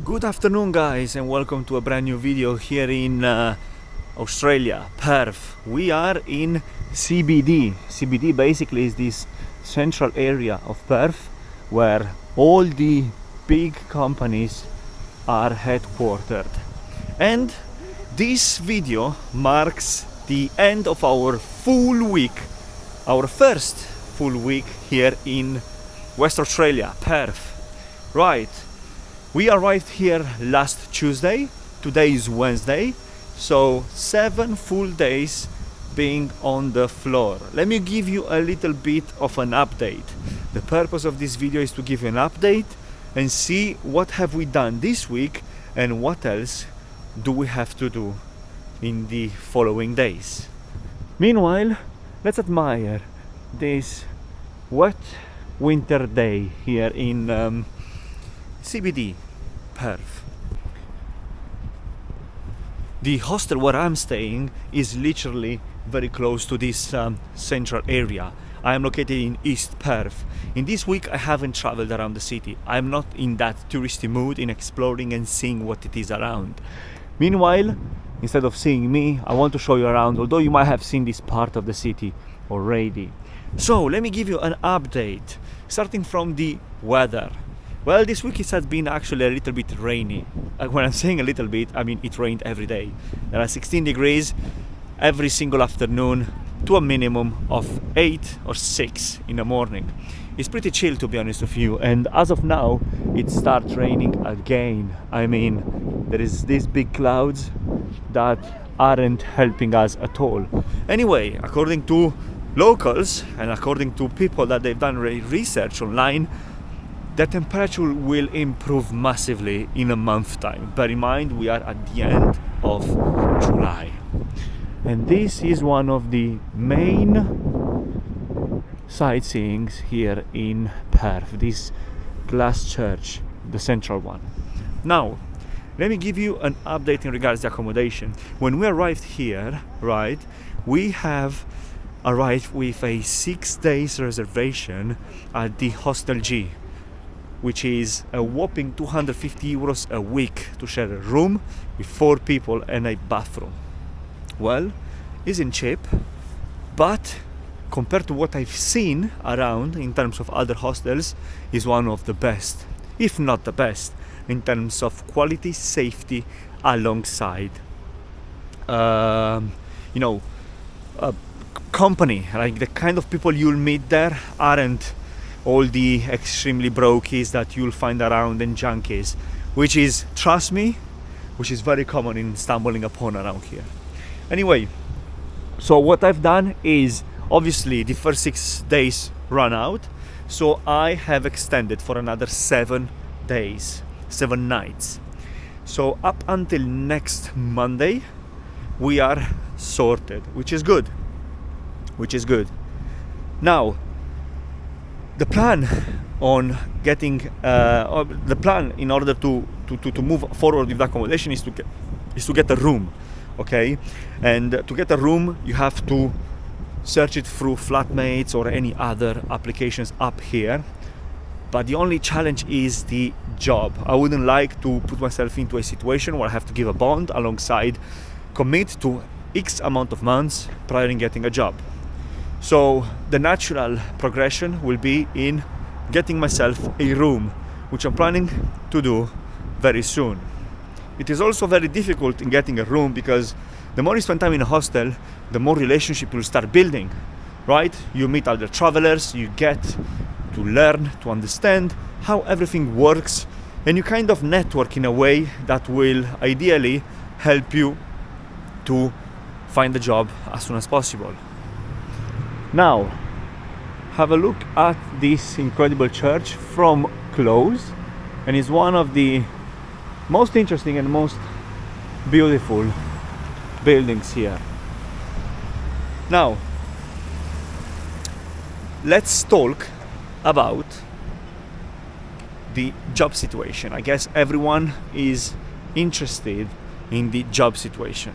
Good afternoon guys, and welcome to a brand new video here in Australia, Perth. We are in CBD. CBD basically is this central area of Perth where all the big companies are headquartered. And this video marks the end of our full week, our first full week here in West Australia, Perth. Right. We arrived here last Tuesday, today is Wednesday, so 7 full days being on the floor. Let me give you a little bit of an update. The purpose of this video is to give you an update and see what have we done this week and what else do we have to do in the following days. Meanwhile, let's admire this wet winter day here in CBD, Perth. The hostel where I'm staying is literally very close to this central area. I am located in East Perth. In this week I haven't traveled around the city. I'm not in that touristy mood in exploring and seeing what it is around. Meanwhile, instead of seeing me, I want to show you around, although you might have seen this part of the city already. So let me give you an update, starting from the weather. Well, this week it has been actually a little bit rainy. When I'm saying a little bit, I mean it rained every day. There are 16 degrees every single afternoon to a minimum of 8 or 6 in the morning. It's pretty chill, to be honest with you, and as of now it starts raining again. I mean, there is these big clouds that aren't helping us at all. Anyway, according to locals and according to people that they've done research online, the temperature will improve massively in a month's time. Bear in mind, we are at the end of July. And this is one of the main sightseeings here in Perth, this glass church, the central one. Now, let me give you an update in regards to accommodation. When we arrived here, right, we have arrived with a 6 days reservation at the Hostel G, which is a whopping 250 euros a week to share a room with 4 people and a bathroom. Well, isn't cheap, but compared to what I've seen around in terms of other hostels, is one of the best, if not the best, in terms of quality, safety, alongside company. Like the kind of people you'll meet there aren't all the extremely brokies that you'll find around and junkies, which is, trust me, which is very common in stumbling upon around here. Anyway, so what I've done is, obviously the first 6 days run out, so I have extended for another 7 days, 7 nights. So up until next Monday we are sorted, which is good. Now, the plan on getting the plan in order to move forward with the accommodation is to get a room, okay? And to get a room you have to search it through Flatmates or any other applications up here, but the only challenge is the job. I wouldn't like to put myself into a situation where I have to give a bond alongside commit to X amount of months prior to getting a job. So the natural progression will be in getting myself a room, which I'm planning to do very soon. It is also very difficult in getting a room because the more you spend time in a hostel, the more relationship you'll start building, right? You meet other travelers, you get to learn, to understand how everything works, and you kind of network in a way that will ideally help you to find a job as soon as possible. Now, have a look at this incredible church from close, and it's one of the most interesting and most beautiful buildings here. Now, let's talk about the job situation. I guess everyone is interested in the job situation.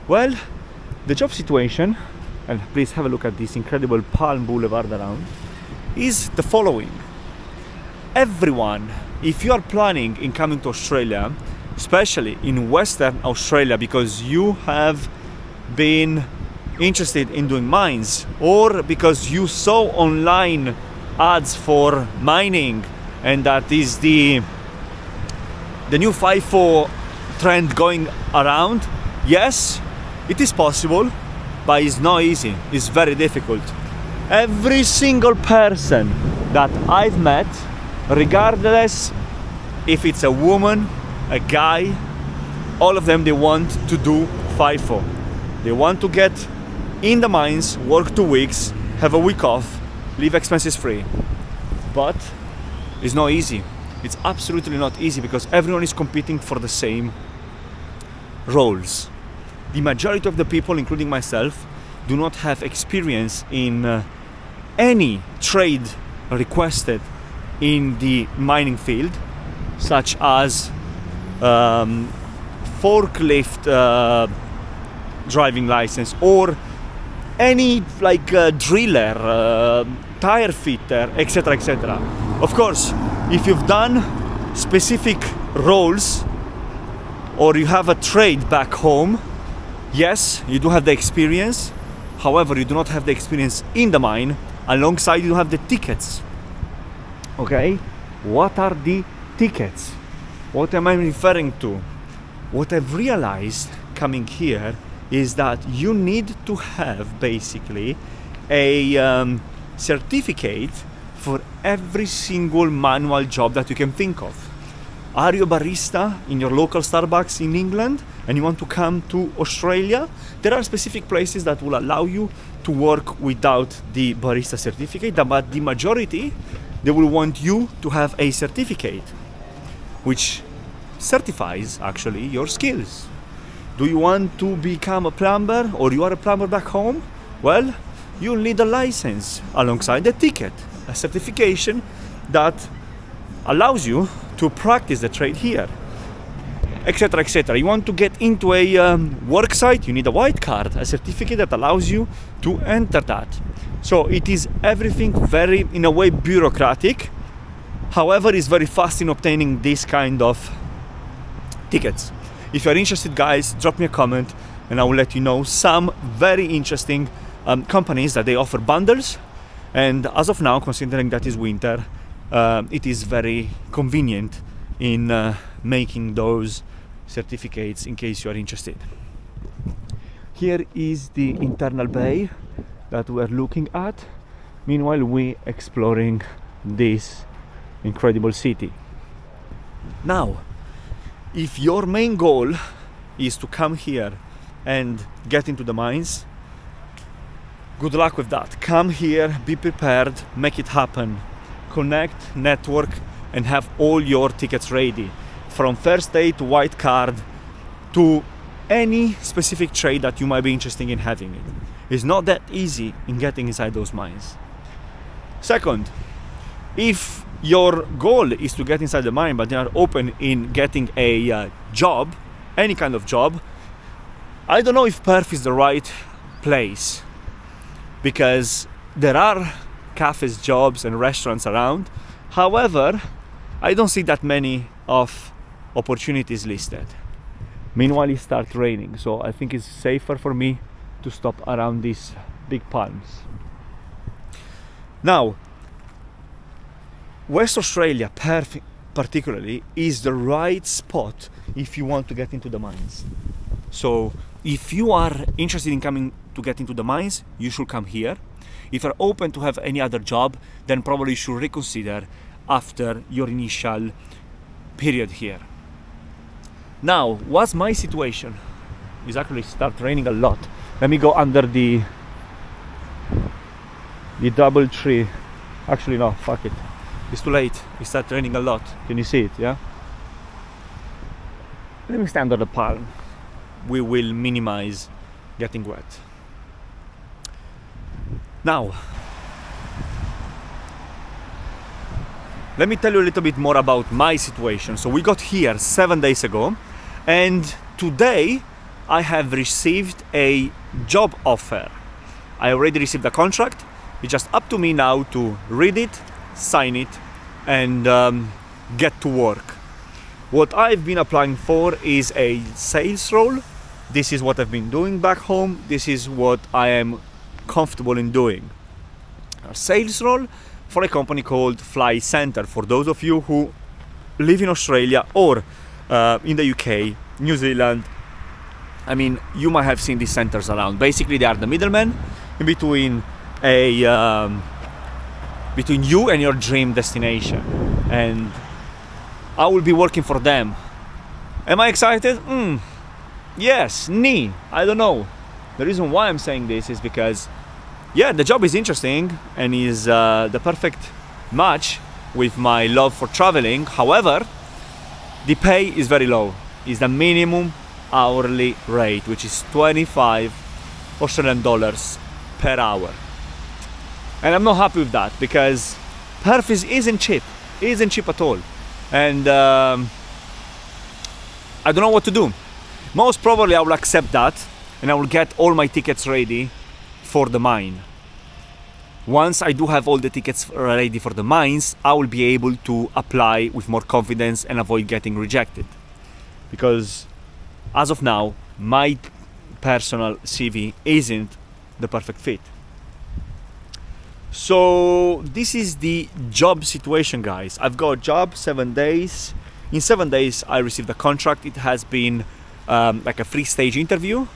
Well, the job situation, and please have a look at this incredible palm boulevard around, is the following. Everyone if you are planning in coming to Australia, especially in Western Australia, because you have been interested in doing mines, or because you saw online ads for mining, and that is the new FIFO trend going around, yes, it is possible, but it's not easy. It's very difficult. Every single person that I've met, regardless if it's a woman, a guy, all of them, they want to do FIFO. They want to get in the mines, work 2 weeks, have a week off, live expenses free. But it's not easy. It's absolutely not easy, because everyone is competing for the same roles. The majority of the people, including myself, do not have experience in any trade requested in the mining field, such as forklift driving license, or any driller, tire fitter, etc., etc. Of course, if you've done specific roles, or you have a trade back home, yes, you do have the experience. However, you do not have the experience in the mine. Alongside, you have the tickets. Okay? What are the tickets? What am I referring to? What I've realized coming here is that you need to have basically a certificate for every single manual job that you can think of. Are you a barista in your local Starbucks in England and you want to come to Australia? There are specific places that will allow you to work without the barista certificate, but the majority, they will want you to have a certificate which certifies actually your skills. Do you want to become a plumber, or you are a plumber back home? Well, you'll need a license alongside the ticket, a certification that allows you to practice the trade here, etc., etc. You want to get into a work site, you need a white card, a certificate that allows you to enter that. So it is everything very, in a way, bureaucratic. However, it's very fast in obtaining this kind of tickets. If you're interested, guys, drop me a comment and I will let you know some very interesting companies that they offer bundles. And as of now, considering that is winter, it is very convenient in making those certificates in case you are interested. Here is the internal bay that we're looking at. Meanwhile, we're exploring this incredible city. Now, if your main goal is to come here and get into the mines, good luck with that. Come here, be prepared, make it happen. Connect, network, and have all your tickets ready. From first aid to white card to any specific trade that you might be interested in having it. It's not that easy in getting inside those mines. Second, if your goal is to get inside the mine but they are open in getting a job, any kind of job, I don't know if Perth is the right place, because there are cafes, jobs and restaurants around. However, I don't see that many of opportunities listed. Meanwhile, it starts raining, so I think it's safer for me to stop around these big palms. Now, West Australia, Perth particularly, is the right spot if you want to get into the mines. So if you are interested in coming to get into the mines, you should come here. If you're open to have any other job, then probably you should reconsider after your initial period here. Now, what's my situation? It's actually start raining a lot. Let me go under the double tree. Actually, no, fuck it. It's too late. It started raining a lot. Can you see it? Yeah. Let me stand under the palm. We will minimize getting wet. Now, let me tell you a little bit more about my situation. So we got here 7 days ago, and today I have received a job offer. I already received the contract. It's just up to me now to read it, sign it, and get to work. What I've been applying for is a sales role. This is what I've been doing back home. This is what I am comfortable in doing. A sales role for a company called Fly Center. For those of you who live in Australia or in the UK, New Zealand, I mean, you might have seen these centers around. Basically, they are the middlemen in between between you and your dream destination. And I will be working for them. Am I excited? Yes, I don't know. The reason why I'm saying this is because, yeah, the job is interesting and is the perfect match with my love for traveling. However, the pay is very low. It's the minimum hourly rate, which is 25 Australian dollars per hour. And I'm not happy with that because Perth isn't cheap at all. And I don't know what to do. Most probably I will accept that and I will get all my tickets ready for the mine. Once I do have all the tickets ready for the mines, I will be able to apply with more confidence and avoid getting rejected. Because as of now, my personal CV isn't the perfect fit. So this is the job situation, guys. I've got a job, 7 days. In 7 days, I received a contract. It has been like a 3-stage interview.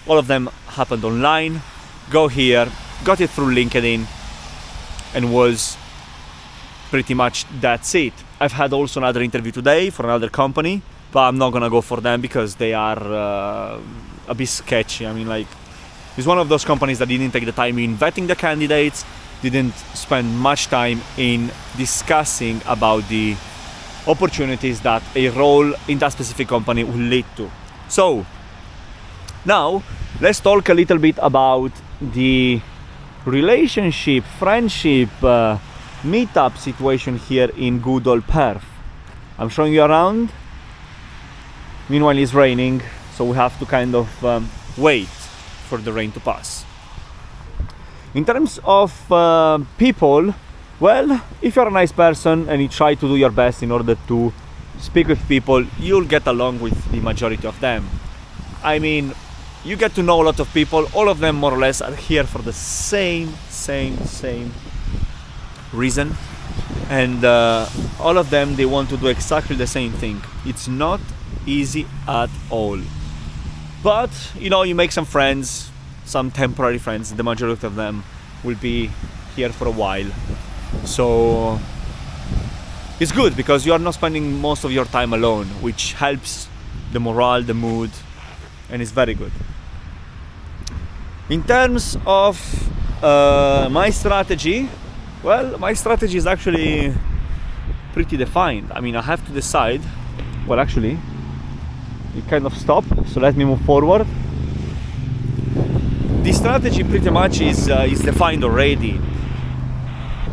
All of them happened online. Go here, got it through LinkedIn, and was pretty much that's it. I've had also another interview today for another company, but I'm not gonna go for them because they are a bit sketchy. I mean, like, it's one of those companies that didn't take the time in vetting the candidates, didn't spend much time in discussing about the opportunities that a role in that specific company will lead to. So now let's talk a little bit about the relationship, friendship, meetup situation here in good old Perth. I'm showing you around. Meanwhile, it's raining, so we have to kind of wait for the rain to pass. In terms of people, well, if you're a nice person and you try to do your best in order to speak with people, you'll get along with the majority of them. I mean, you get to know a lot of people. All of them more or less are here for the same reason, and all of them, they want to do exactly the same thing. It's not easy at all, but you know, you make some friends, some temporary friends. The majority of them will be here for a while, so it's good because you are not spending most of your time alone, which helps the morale, the mood, and it's very good. In terms of my strategy, well, my strategy is actually pretty defined. I mean, I have to decide. Well, actually, it kind of stopped, so let me move forward. The strategy pretty much is defined already.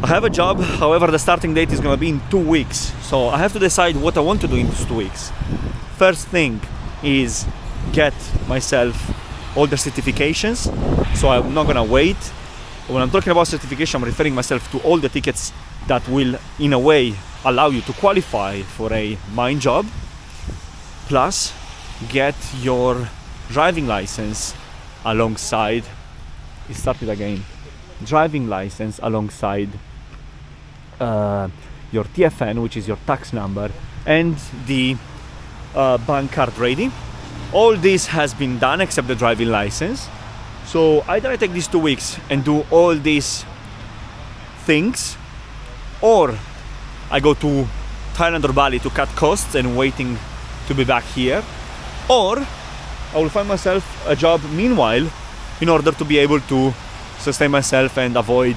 I have a job, however, the starting date is going to be in 2 weeks, so I have to decide what I want to do in those 2 weeks. First thing is get myself all the certifications, so I'm not gonna wait. When I'm talking about certification, I'm referring myself to all the tickets that will, in a way, allow you to qualify for a mine job, plus get your driving license alongside, driving license alongside your TFN, which is your tax number, and the bank card ready. All this has been done except the driving license. So either I take these 2 weeks and do all these things, or I go to Thailand or Bali to cut costs and waiting to be back here, or I will find myself a job meanwhile in order to be able to sustain myself and avoid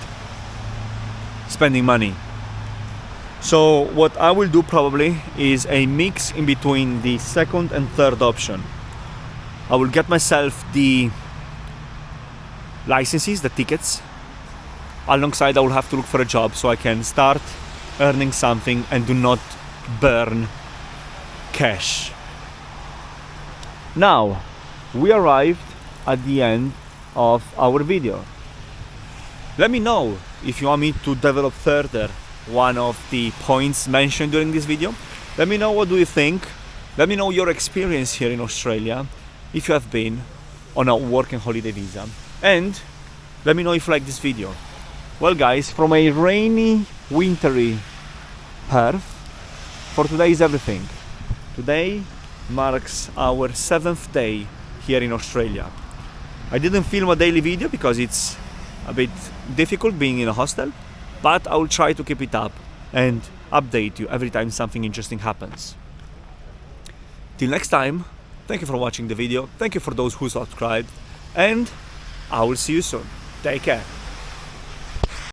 spending money. So what I will do probably is a mix in between the second and third option. I will get myself the licenses, the tickets. Alongside, I will have to look for a job so I can start earning something and do not burn cash. Now, we arrived at the end of our video. Let me know if you want me to develop further one of the points mentioned during this video. Let me know what do you think. Let me know your experience here in Australia, if you have been on a working holiday visa. And let me know if you like this video. Well guys, from a rainy, wintry Perth, for today is everything. Today marks our 7th day here in Australia. I didn't film a daily video because it's a bit difficult being in a hostel, but I will try to keep it up and update you every time something interesting happens. Till next time, thank you for watching the video, thank you for those who subscribed, and I will see you soon. Take care.